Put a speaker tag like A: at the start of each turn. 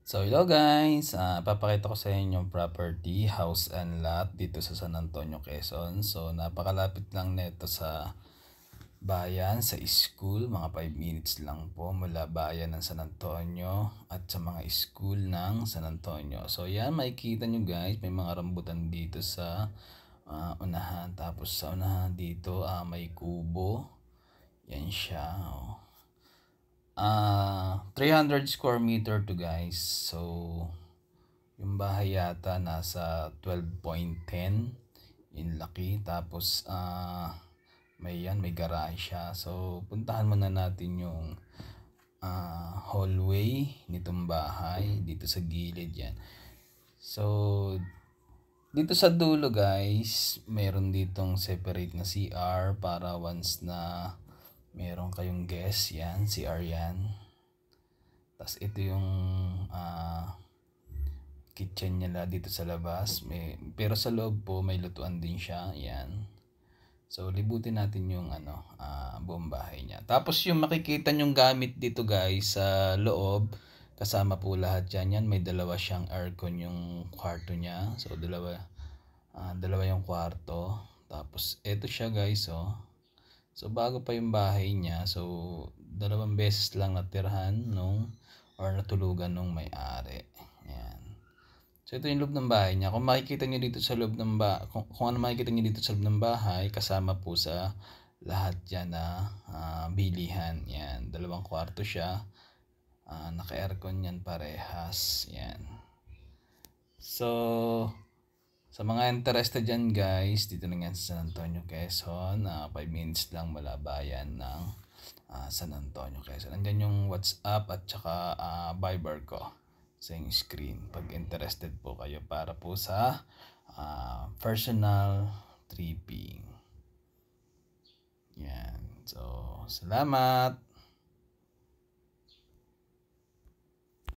A: So hello guys, papakita ko sa inyo yung property, house and lot dito sa San Antonio, Quezon. So napakalapit lang nito sa bayan, sa school, mga 5 minutes lang po mula bayan ng San Antonio at sa mga school ng San Antonio. So yan, makikita nyo guys, may mga rambutan dito sa unahan. Tapos sa unahan dito may kubo, yan siya. 300 square meter to guys. So yung bahay yata nasa 12.10 in laki. Tapos may garage siya. So puntahan muna natin yung hallway nitong bahay dito sa gilid yan. So dito sa dulo guys, meron ditong separate na CR para once na meron kayong guest, yan, CR yan. Tapos ito yung kitchen niya dito sa labas. Pero sa loob po may lutuan din siya, yan. So libutin natin yung buong bahay niya. Tapos yung makikita nyong gamit dito guys sa loob, kasama po lahat yan. Yan, may dalawa siyang aircon yung kwarto niya. So dalawa yung kwarto. Tapos eto siya guys, oh. So bago pa yung bahay niya, so dalawang beses lang natirhan natulugan nung may-ari. Yan. So ito yung loob ng bahay niya. Kung makikita niyo dito sa loob ng kung ano makikita niyo dito sa loob ng bahay, kasama po sa lahat yan na bilihan. Yan, dalawang kwarto siya. Naka-aircon yan parehas. Yan. So sa mga interested dyan guys, dito na nga sa San Antonio, Quezon. 5 minutes lang mula bayan ng San Antonio, Quezon. Andyan yung WhatsApp at saka Viber ko sa yung screen. Pag interested po kayo para po sa personal tripping. Yan. So, salamat!